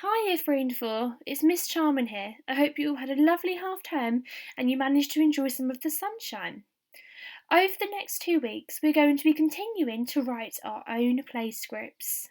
Hi, Year 3 and 4. It's Miss Charman here. I hope you all had a lovely half term and you managed to enjoy some of the sunshine. Over the next 2 weeks, we're going to be continuing to write our own play scripts.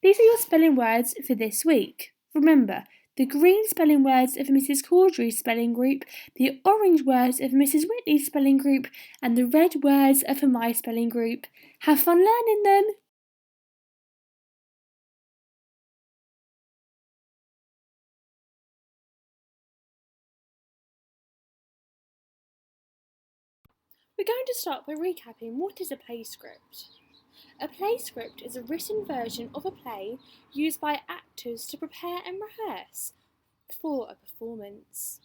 These are your spelling words for this week. Remember, the green spelling words of Mrs. Caudry's spelling group, the orange words of Mrs. Whitley's spelling group, and the red words of my spelling group. Have fun learning them! We're going to start by recapping what is a play script. A play script is a written version of a play used by actors to prepare and rehearse for a performance.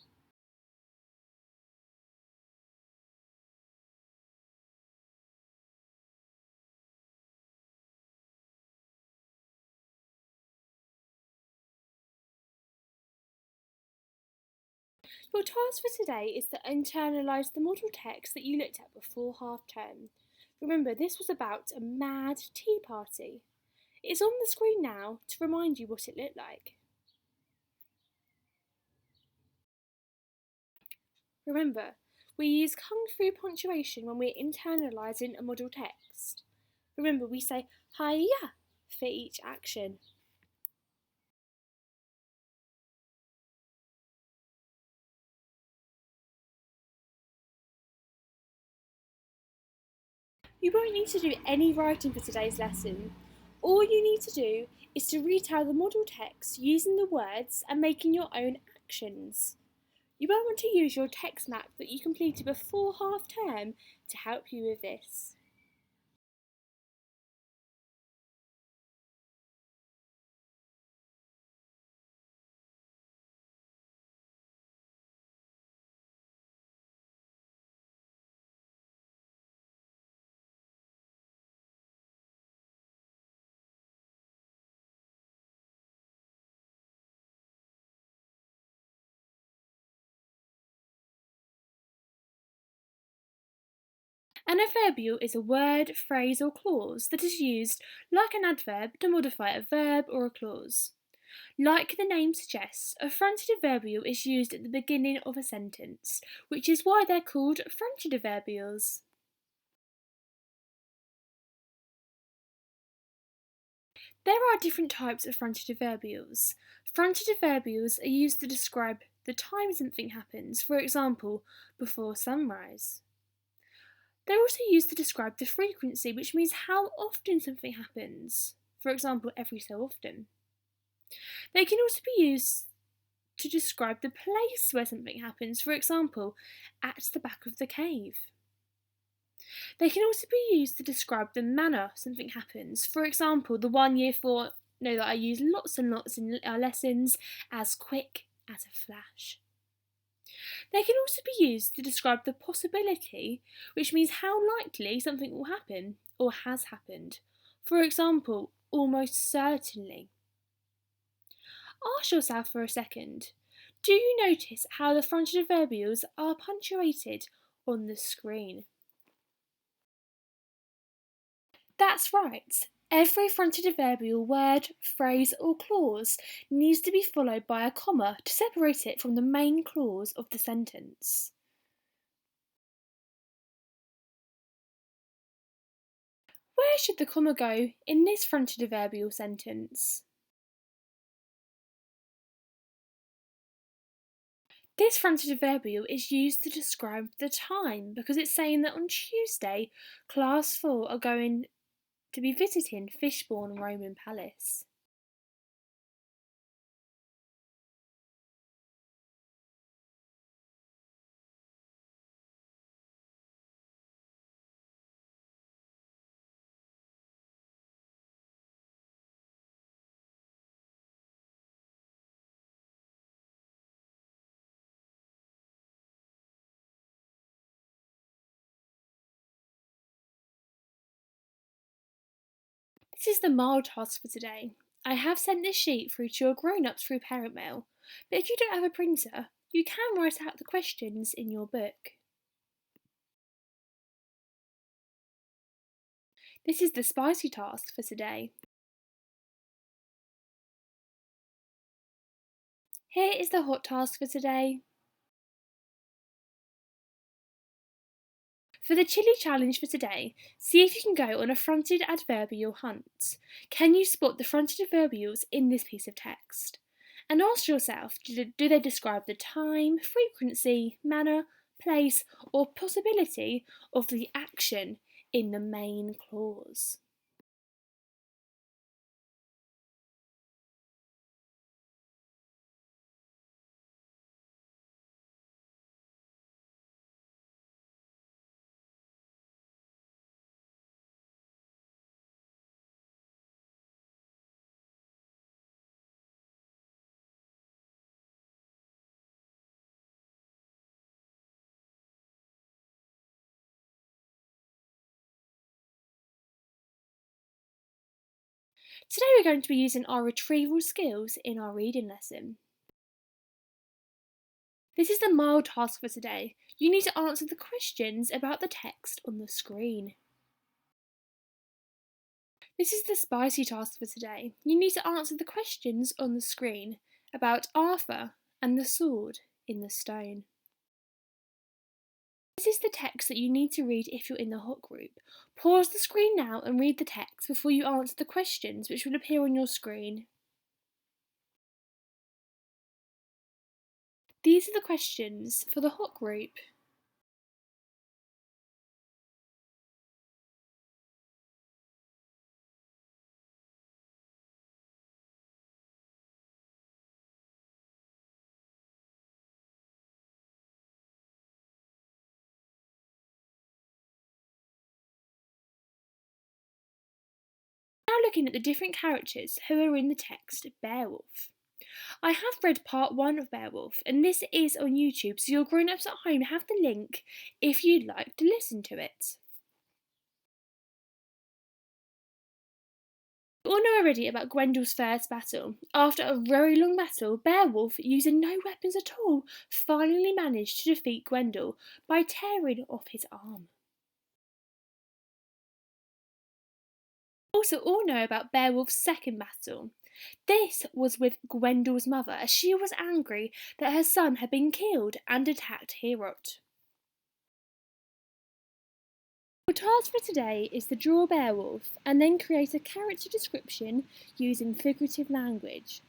Your task for today is to internalise the model text that you looked at before half term. Remember, this was about a mad tea party. It's on the screen now to remind you what it looked like. Remember, we use kung fu punctuation when we're internalising a model text. Remember, we say hi-ya for each action. You won't need to do any writing for today's lesson. All you need to do is to retell the model text using the words and making your own actions. You won't want to use your text map that you completed before half term to help you with this. An adverbial is a word, phrase, or clause that is used like an adverb to modify a verb or a clause. Like the name suggests, a fronted adverbial is used at the beginning of a sentence, which is why they're called fronted adverbials. There are different types of fronted adverbials. Fronted adverbials are used to describe the time something happens, for example, before sunrise. They're also used to describe the frequency, which means how often something happens, for example, every so often. They can also be used to describe the place where something happens, for example, at the back of the cave. They can also be used to describe the manner something happens, for example, the one Year 4 know that I use lots and lots in our lessons, as quick as a flash. They can also be used to describe the possibility, which means how likely something will happen or has happened. For example, almost certainly. Ask yourself for a second, do you notice how the fronted adverbials are punctuated on the screen? That's right. Every fronted adverbial word, phrase, or clause needs to be followed by a comma to separate it from the main clause of the sentence. Where should the comma go in this fronted adverbial sentence? This fronted adverbial is used to describe the time because it's saying that on Tuesday, Class 4 are going to be visiting Fishbourne Roman Palace. This is the mild task for today. I have sent this sheet through to your grown-ups through parent mail, but if you don't have a printer, you can write out the questions in your book. This is the spicy task for today. Here is the hot task for today. For the chili challenge for today, see if you can go on a fronted adverbial hunt. Can you spot the fronted adverbials in this piece of text? And ask yourself, do they describe the time, frequency, manner, place, or possibility of the action in the main clause? Today we're going to be using our retrieval skills in our reading lesson. This is the mild task for today. You need to answer the questions about the text on the screen. This is the spicy task for today. You need to answer the questions on the screen about Arthur and the sword in the stone. This is the text that you need to read if you're in the hot group. Pause the screen now and read the text before you answer the questions which will appear on your screen. These are the questions for the hot group. Now looking at the different characters who are in the text Beowulf. I have read part 1 of Beowulf and this is on YouTube, so your grown-ups at home have the link if you'd like to listen to it. You all know already about Gwendel's first battle. After a very long battle, Beowulf, using no weapons at all, finally managed to defeat Gwendel by tearing off his arm. You also all know about Beowulf's second battle. This was with Gwendel's mother, as she was angry that her son had been killed and attacked Heorot. Your task for today is to draw Beowulf and then create a character description using figurative language.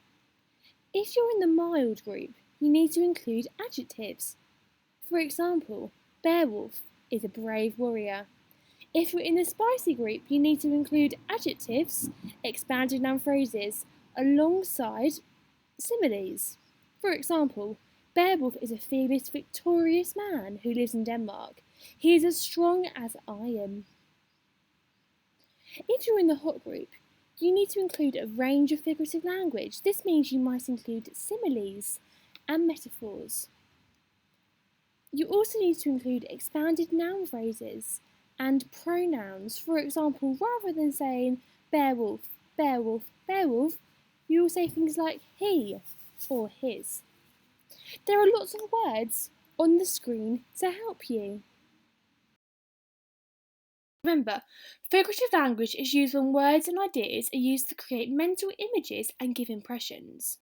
If you're in the mild group, you need to include adjectives. For example, Beowulf is a brave warrior. If you're in the spicy group, you need to include adjectives, expanded noun phrases, alongside similes. For example, Beowulf is a fearless, victorious man who lives in Denmark. He is as strong as iron. If you're in the hot group, you need to include a range of figurative language. This means you might include similes and metaphors. You also need to include expanded noun phrases and pronouns. For example, rather than saying Beowulf, Beowulf, Beowulf, you will say things like he or his. There are lots of words on the screen to help you. Remember, figurative language is used when words and ideas are used to create mental images and give impressions.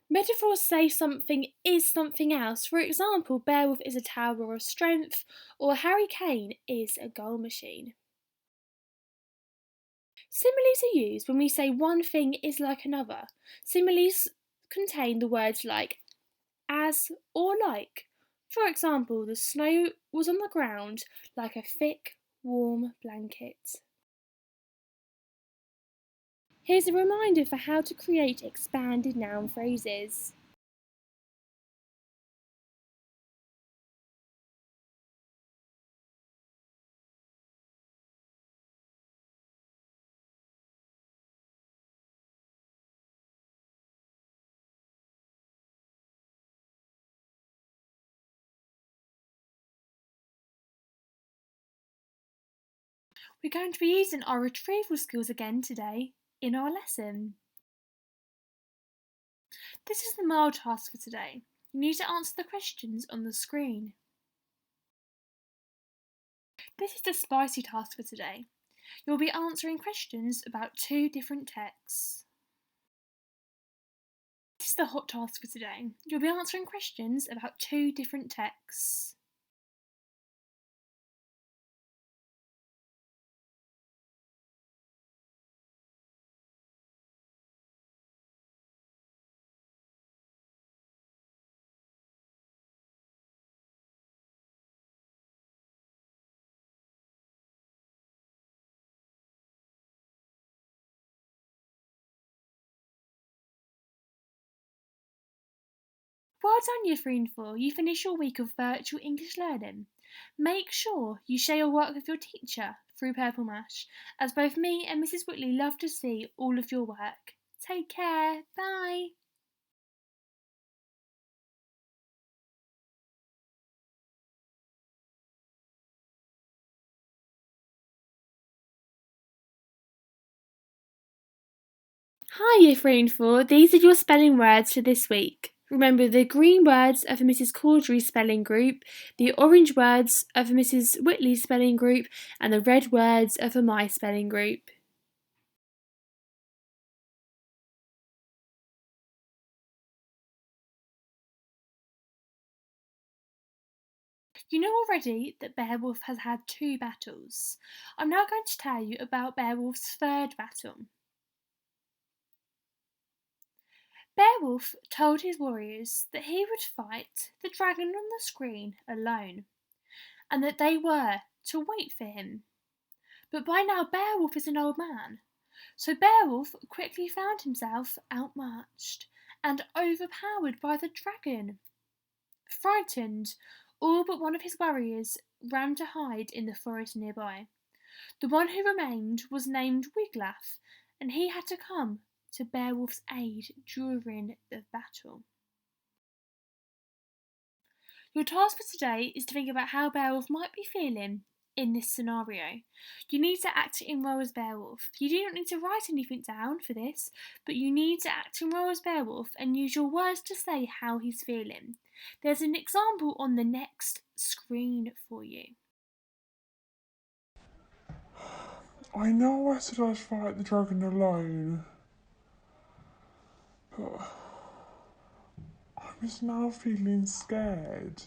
Metaphors say something is something else. For example, Beowulf is a tower of strength, or Harry Kane is a goal machine. Similes are used when we say one thing is like another. Similes contain the words like, as, or like. For example, the snow was on the ground like a thick, warm blanket. Here's a reminder for how to create expanded noun phrases. We're going to be using our retrieval skills again today in our lesson. This is the mild task for today. You need to answer the questions on the screen. This is the spicy task for today. You'll be answering questions about 2 different texts. This is the hot task for today. You'll be answering questions about 2 different texts. Well done, Year 3 and 4. You finished your week of virtual English learning. Make sure you share your work with your teacher through Purple Mash, as both me and Mrs. Whitley love to see all of your work. Take care. Bye. Hi, Year 3 and 4. These are your spelling words for this week. Remember, the green words are for Mrs. Caudry's spelling group, the orange words are for Mrs. Whitley's spelling group, and the red words are for my spelling group. You know already that Beowulf has had 2 battles. I'm now going to tell you about Beowulf's 3rd battle. Beowulf told his warriors that he would fight the dragon on the screen alone, and that they were to wait for him. But by now Beowulf is an old man, so Beowulf quickly found himself outmatched and overpowered by the dragon. Frightened, all but one of his warriors ran to hide in the forest nearby. The one who remained was named Wiglaf, and he had to come to Beowulf's aid during the battle. Your task for today is to think about how Beowulf might be feeling in this scenario. You need to act in role as Beowulf. You do not need to write anything down for this, but you need to act in role as Beowulf and use your words to say how he's feeling. There's an example on the next screen for you. I know I said I'd fight the dragon alone, but I was now feeling scared.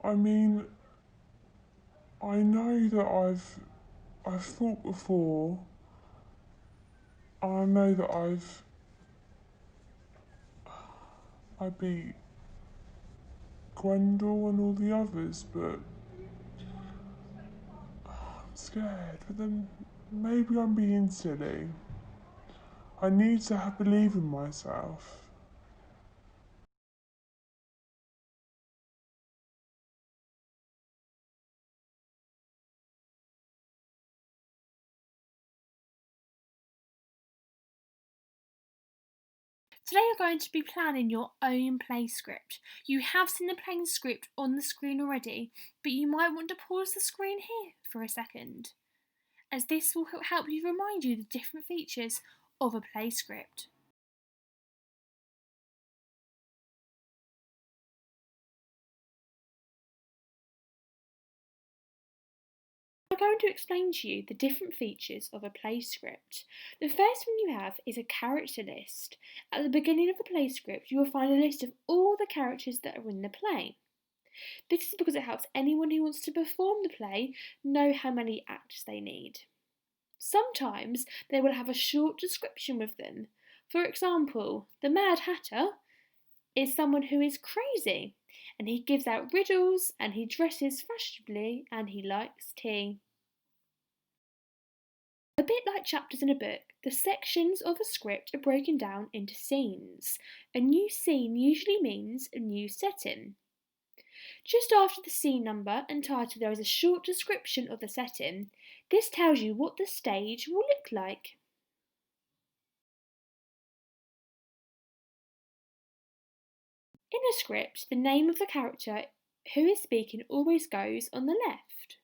I mean, I know that I've fought before. I know that I beat Gwendol and all the others, but I'm scared. But then maybe I'm being silly. I need to believe in myself. Today you're going to be planning your own play script. You have seen the plain script on the screen already, but you might want to pause the screen here for a second, as this will help you remind you the different features of a play script. I'm going to explain to you the different features of a play script. The first one you have is a character list. At the beginning of the play script, you will find a list of all the characters that are in the play. This is because it helps anyone who wants to perform the play know how many actors they need. Sometimes they will have a short description with them. For example, the Mad Hatter is someone who is crazy, and he gives out riddles, and he dresses fashionably, and he likes tea. A bit like chapters in a book, the sections of a script are broken down into scenes. A new scene usually means a new setting. Just after the scene number and title there is a short description of the setting. This tells you what the stage will look like. In a script, the name of the character who is speaking always goes on the left.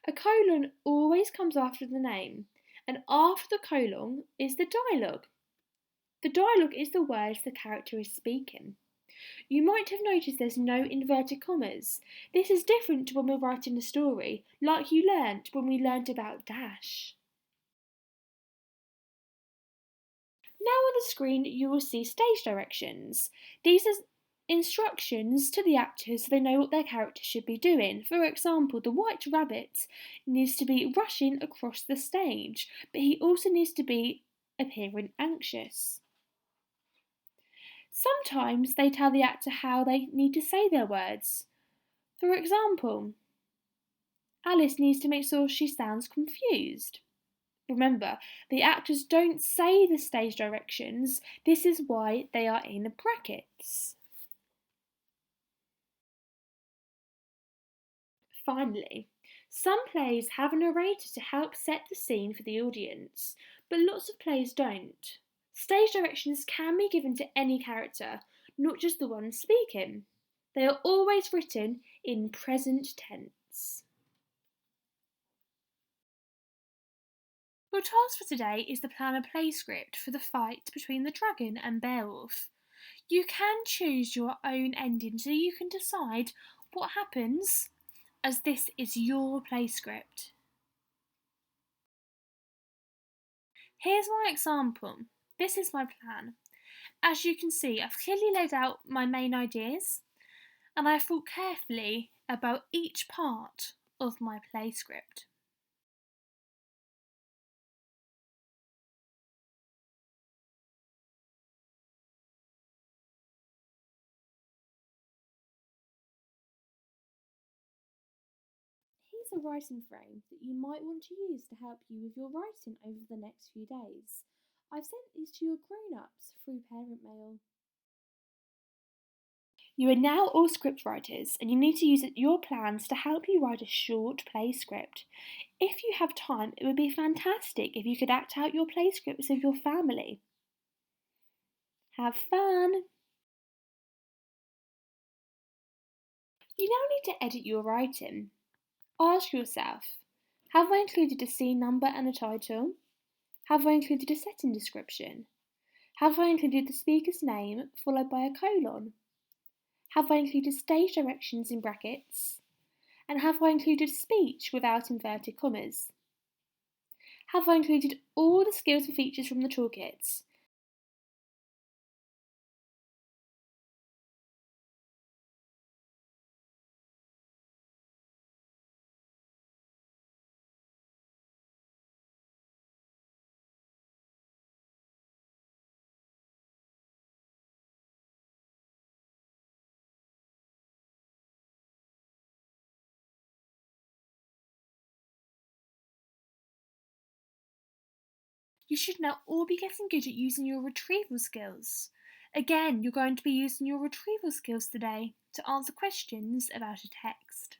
A colon always comes after the name, and after the colon is the dialogue. The dialogue is the words the character is speaking. You might have noticed there's no inverted commas. This is different to when we're writing a story, like you learnt when we learnt about dash. Now on the screen you will see stage directions. These are instructions to the actors so they know what their character should be doing. For example, the White Rabbit needs to be rushing across the stage, but he also needs to be appearing anxious. Sometimes they tell the actor how they need to say their words. For example, Alice needs to make sure she sounds confused. Remember, the actors don't say the stage directions, this is why they are in brackets. Finally, some plays have a narrator to help set the scene for the audience, but lots of plays don't. Stage directions can be given to any character, not just the one speaking. They are always written in present tense. Your task for today is to plan a play script for the fight between the dragon and Beowulf. You can choose your own ending so you can decide what happens, as this is your play script. Here's my example. This is my plan. As you can see, I've clearly laid out my main ideas, and I've thought carefully about each part of my play script. Here's a writing frame that you might want to use to help you with your writing over the next few days. I've sent these to your grown-ups through parent mail. You are now all script writers and you need to use your plans to help you write a short play script. If you have time, it would be fantastic if you could act out your play scripts with your family. Have fun! You now need to edit your writing. Ask yourself, have I included a scene number and a title? Have I included a setting description? Have I included the speaker's name followed by a colon? Have I included stage directions in brackets? And have I included speech without inverted commas? Have I included all the skills and features from the toolkits? You should now all be getting good at using your retrieval skills. Again, you're going to be using your retrieval skills today to answer questions about a text.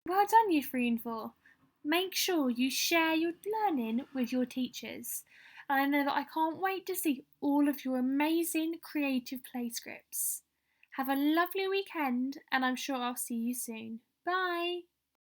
Well done, you 3 and 4. Make sure you share your learning with your teachers. And I know that I can't wait to see all of your amazing creative play scripts. Have a lovely weekend, and I'm sure I'll see you soon. Bye!